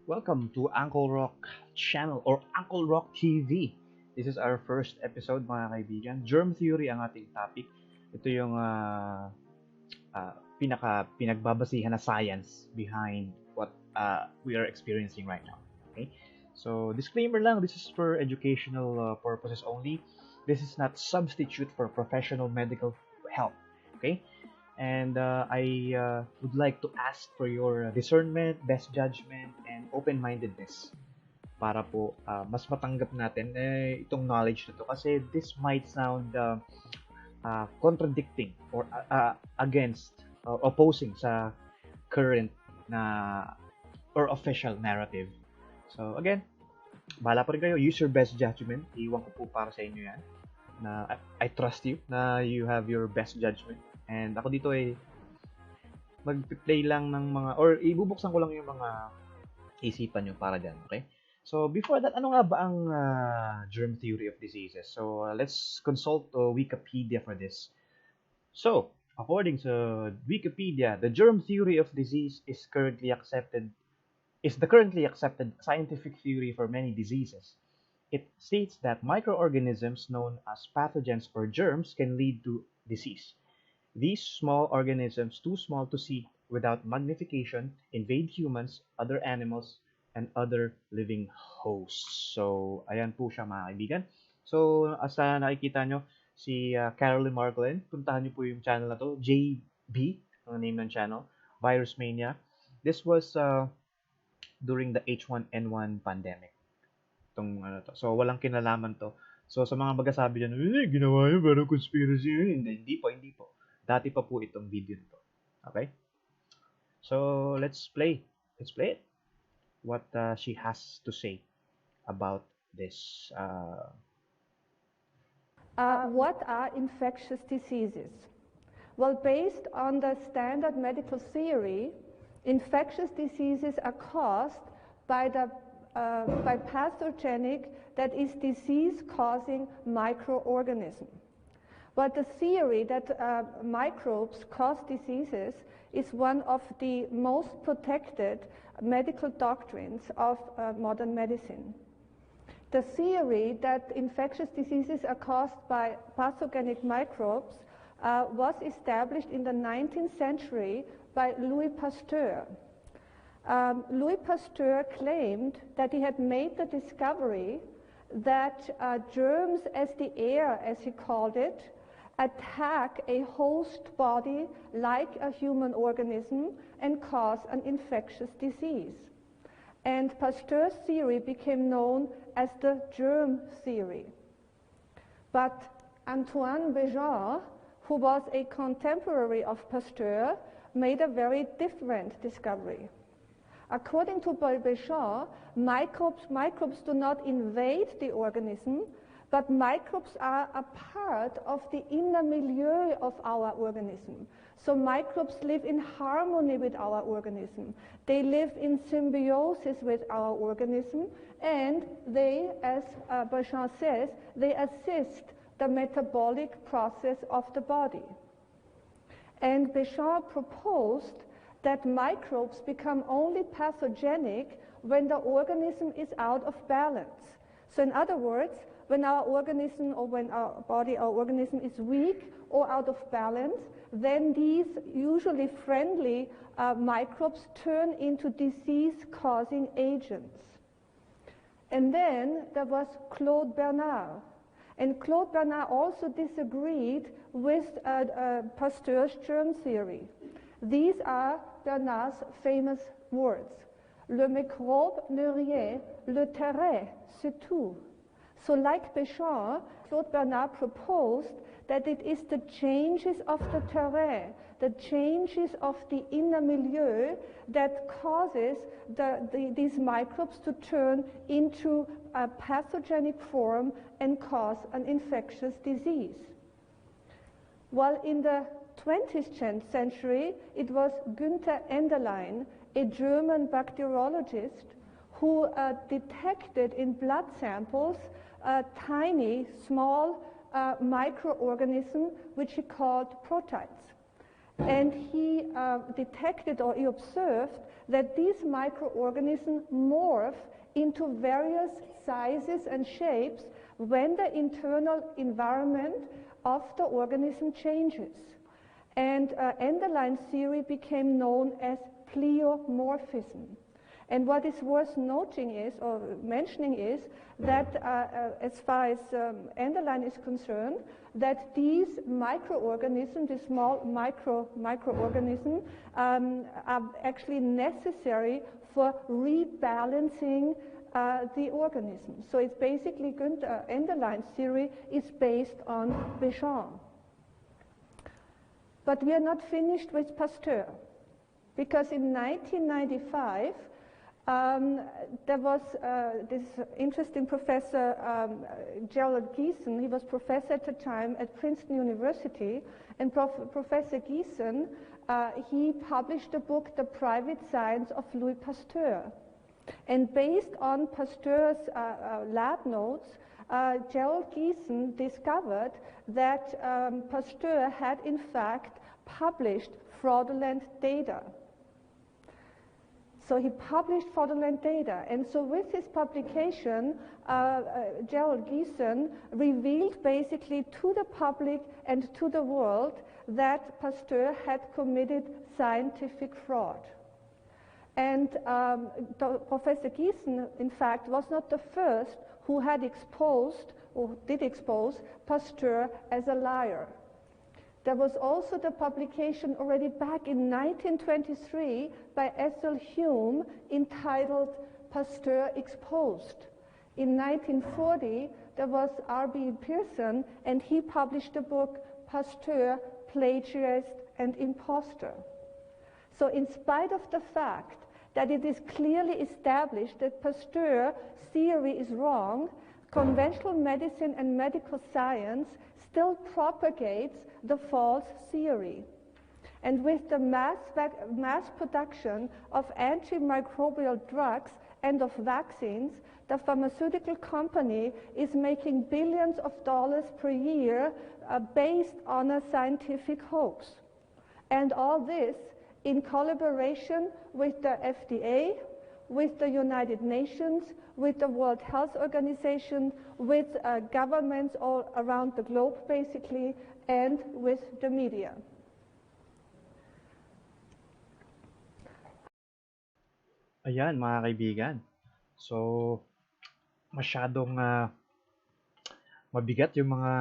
Welcome to Uncle Rock channel or Uncle Rock TV. This is our first episode mga kaibigan. Germ Theory ang ating topic. Ito yung pinagbabasihan na science behind what we are experiencing right now. Okay? So, disclaimer lang, this is for educational purposes only. This is not substitute for professional medical help. Okay? And I would like to ask for your discernment, best judgment, and open-mindedness para po mas matanggap natin itong knowledge na to. Kasi this might sound contradicting or against or opposing sa current na or official narrative. So again, bahala pa rin kayo. Use your best judgment. Iwan ko po para sa inyo yan. Na I trust you na you have your best judgment. And ako dito mag-play lang ng mga, or ibubuksan ko lang yung mga isipan nyo para dyan, okay? So, before that, ano nga ba ang germ theory of diseases? So, let's consult Wikipedia for this. So, according to Wikipedia, the germ theory of disease is the currently accepted scientific theory for many diseases. It states that microorganisms known as pathogens or germs can lead to disease. These small organisms, too small to see without magnification, invade humans, other animals, and other living hosts. So, ayan po siya mga kaibigan. So, as nakikita nyo, si Caroline Margolin, puntahan nyo po yung channel na to, JB, ang name ng channel, Virus Mania. This was during the H1N1 pandemic. So, walang kinalaman to. So, sa mga magsasabi dyan, ginawa yun, parang conspiracy yun. Hindi po. Dati pa po itong video nito. Okay? So, let's play it. What she has to say about this. What are infectious diseases? Well, based on the standard medical theory, infectious diseases are caused by pathogenic, that is, disease-causing microorganism. But the theory that microbes cause diseases is one of the most protected medical doctrines of modern medicine. The theory that infectious diseases are caused by pathogenic microbes was established in the 19th century by Louis Pasteur. Louis Pasteur claimed that he had made the discovery that germs as the air, as he called it, attack a host body like a human organism and cause an infectious disease. And Pasteur's theory became known as the germ theory. But Antoine Béjart, who was a contemporary of Pasteur, made a very different discovery. According to Béjart, microbes do not invade the organism, but microbes are a part of the inner milieu of our organism. So microbes live in harmony with our organism. They live in symbiosis with our organism, and they, as Béjart says, they assist the metabolic process of the body. And Béjart proposed that microbes become only pathogenic when the organism is out of balance. So in other words, when our organism or when our organism is weak or out of balance, then these usually friendly microbes turn into disease-causing agents. And then there was Claude Bernard. And Claude Bernard also disagreed with Pasteur's germ theory. These are Bernard's famous words. Le microbe ne rien, le terrain, c'est tout. So like Béjart, Claude Bernard proposed that it is the changes of the terrain, the changes of the inner milieu that causes these microbes to turn into a pathogenic form and cause an infectious disease. While in the 20th century, it was Günther Enderlein, a German bacteriologist, who detected in blood samples a tiny, small microorganism which he called protites. And he detected, or he observed, that these microorganisms morph into various sizes and shapes when the internal environment of the organism changes. And Enderlein theory became known as pleomorphism. And what is worth noting is, or mentioning is, that as far as Enderlein is concerned, that these microorganisms, these small microorganisms, are actually necessary for rebalancing the organism. So it's basically Enderlein's theory is based on Béchamp. But we are not finished with Pasteur, because in 1995, there was this interesting professor, Gerald Geeson. He was professor at the time at Princeton University, and Professor Geeson, he published a book, The Private Science of Louis Pasteur. And based on Pasteur's lab notes, Gerald Geeson discovered that Pasteur had in fact published fraudulent data. So he published fraudulent data, and so with his publication, Gerald Geeson revealed basically to the public and to the world that Pasteur had committed scientific fraud. And Professor Geeson, in fact, was not the first who had exposed, or did expose, Pasteur as a liar. There was also the publication already back in 1923 by Ethel Hume entitled Pasteur Exposed. In 1940, there was R.B. Pearson, and he published the book Pasteur, Plagiarist and Impostor. So in spite of the fact that it is clearly established that Pasteur's theory is wrong, conventional medicine and medical science still propagates the false theory. And with the mass production of antimicrobial drugs and of vaccines, the pharmaceutical company is making billions of dollars per year based on a scientific hoax. And all this in collaboration with the FDA, with the United Nations, with the World Health Organization, with governments all around the globe basically, and with the media. Ayan, mga kaibigan. So, masyadong mabigat yung mga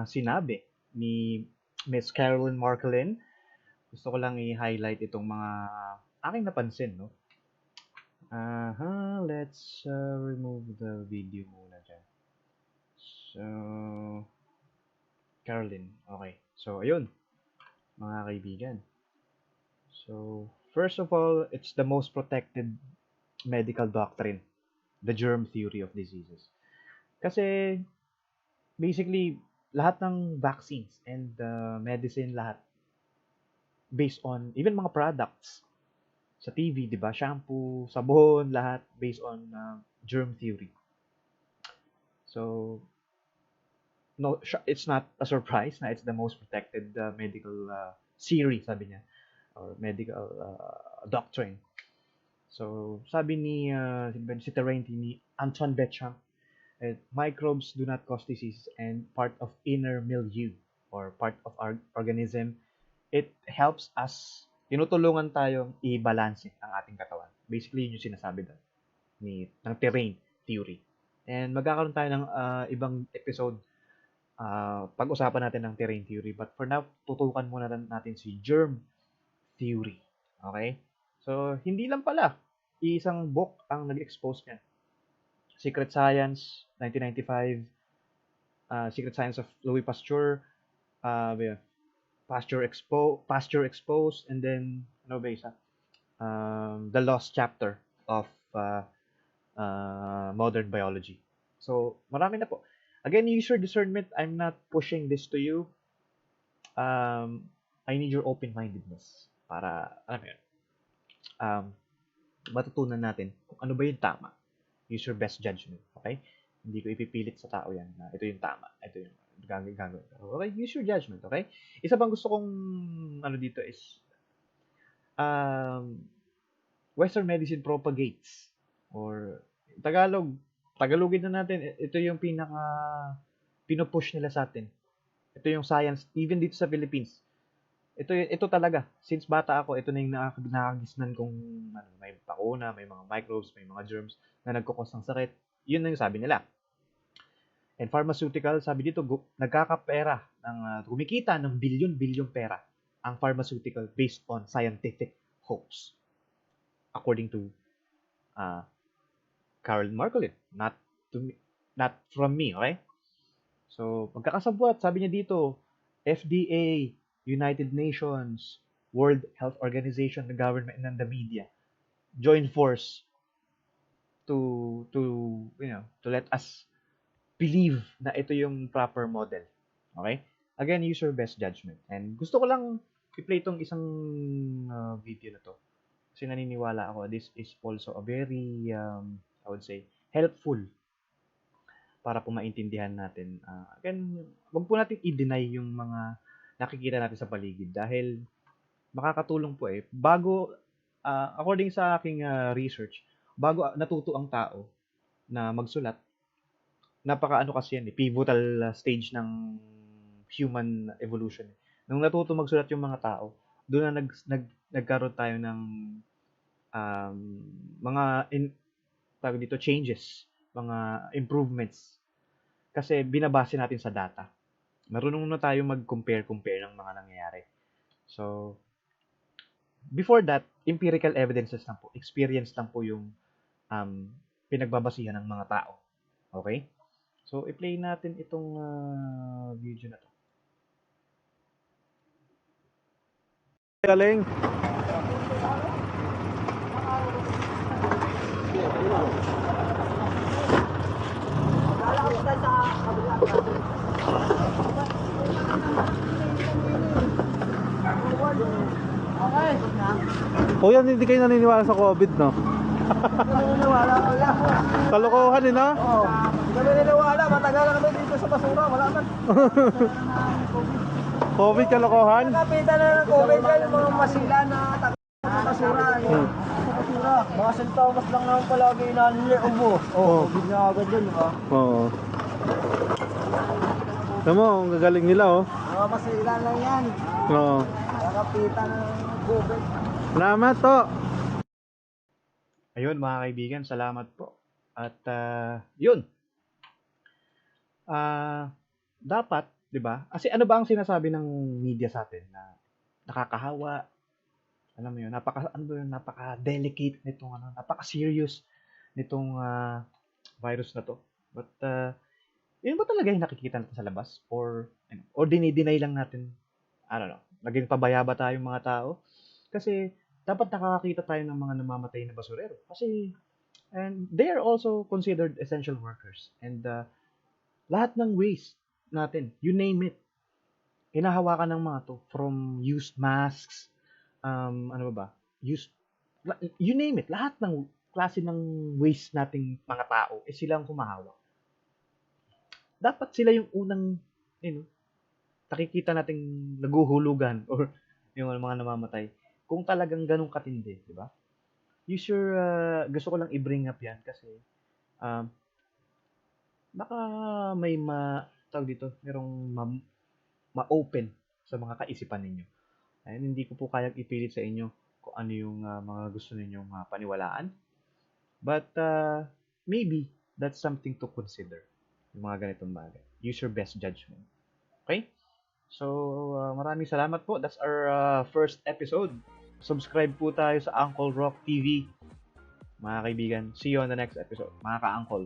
sinabi ni Miss Carolyn Marcolin. Gusto ko lang i-highlight itong mga aking napansin, no? Let's remove the video muna dyan. So, Carolyn, okay. So, ayun, mga kaibigan. So, first of all, it's the most protected medical doctrine, the germ theory of diseases. Kasi, basically, lahat ng vaccines and medicine, lahat, based on, even mga products, sa TV, di ba? Shampoo, sabon, lahat, based on germ theory. So, no, it's not a surprise na it's the most protected medical theory, sabi niya, or medical doctrine. So, sabi ni ni Antoine Béchamp, microbes do not cause disease and part of inner milieu or part of our organism. It helps us, tinutulungan tayong i-balance ang ating katawan. Basically, yun yung sinasabi doon ng terrain theory. And magkakaroon tayo ng ibang episode pag-usapan natin ng terrain theory. But for now, tutukan muna natin si germ theory. Okay? So, hindi lang pala isang book ang nag-expose niyan. Secret Science, 1995, Secret Science of Louis Pasteur, Pasteur Exposed, and then, ano ba isa? The Lost Chapter of Modern Biology. So, marami na po. Again, use your discernment. I'm not pushing this to you. I need your open-mindedness para, alam mo yun, matutunan natin kung ano ba yung tama. Use your best judgment, okay? Hindi ko ipipilit sa tao yan na ito yung tama. Ito yung, gagawin. Okay, use your judgment, okay? Isa pang gusto kong ano dito is um, Western medicine propagates or Tagalogin na natin. Ito yung pinaka pinupush nila sa atin. Ito yung science even dito sa Philippines. Ito talaga. Since bata ako, ito na yung nakagisnan kong ano, may bakuna, may mga microbes, may mga germs na nagkukos ng sakit. Yun na yung sabi nila. And pharmaceutical, sabi dito, nagkakapera kumikita ng bilyon-bilyon pera ang pharmaceutical based on scientific hopes. According to Carol Marcolin, not from me, okay? So, magkakasabwat, sabi niya dito, FDA, United Nations, World Health Organization, the government, and the media join force to let us believe na ito yung proper model. Okay? Again, use your best judgment. And gusto ko lang i-play itong isang video na to. Kasi naniniwala ako, this is also a very, I would say, helpful para po maintindihan natin. Again, wag po natin i-deny yung mga nakikita natin sa paligid dahil makakatulong po eh. According sa aking research, bago natuto ang tao na magsulat, napaka-ano kasi yan, pivotal stage ng human evolution. Nung natuto magsulat yung mga tao, doon na nagkaroon tayo ng mga tawag dito changes, mga improvements. Kasi binabase natin sa data. Marunong na tayo mag-compare ng mga nangyayari. So, before that, empirical evidences lang po, experience lang po yung pinagbabasihan ng mga tao. Okay? So, i-play natin itong video na to. Galing. Kuya, hindi kayo naniniwala sa COVID, no? Naniniwala ko lang. Kalokohan, no? Oo. Hindi kami naniniwala. Matagal na kami dito sa basura. Wala man. COVID, kalokohan? Nakapitan na ng COVID yan. Yung mga masila na takot sa basura. Sa basura. Mga sintomas lang naman palagi ubo. Oo. COVID na agad yun, di ba? Oo. Tama mo, ang gagaling nila, oh. Mga masila lang yan. Oo. Nakapitan ng COVID. Salamat, to. Ayun, mga kaibigan, salamat po. At yun. Dapat, 'di ba? Kasi ano ba ang sinasabi ng media sa atin na nakakahawa? Alam mo 'yun, napaka-delicate nitong napaka-serious nitong virus na 'to. But yun ba talaga yung nakikita natin sa labas or dinideny lang natin? I don't know. Naging pabaya ba tayong mga tao? Kasi dapat nakakakita tayo ng mga namamatay na basurero. Kasi and they are also considered essential workers. And lahat ng waste natin, you name it, hinahawakan ng mga to. From used masks, you name it. Lahat ng klase ng waste nating mga tao, silang humahawak. Dapat sila yung unang, nakikita nating naguhulugan or yung mga namamatay. Kung talagang ganun katindi, di ba? Gusto ko lang i-bring up yan kasi baka may merong ma-open sa mga kaisipan ninyo. Ayun, hindi ko po kayang ipilit sa inyo kung ano yung mga gusto ninyong paniwalaan. But maybe that's something to consider. Yung mga ganitong bagay. Use your best judgment. Okay? So, maraming salamat po. That's our first episode. Subscribe po tayo sa Uncle Rock TV. Mga kaibigan, see you on the next episode. Mga ka-uncle.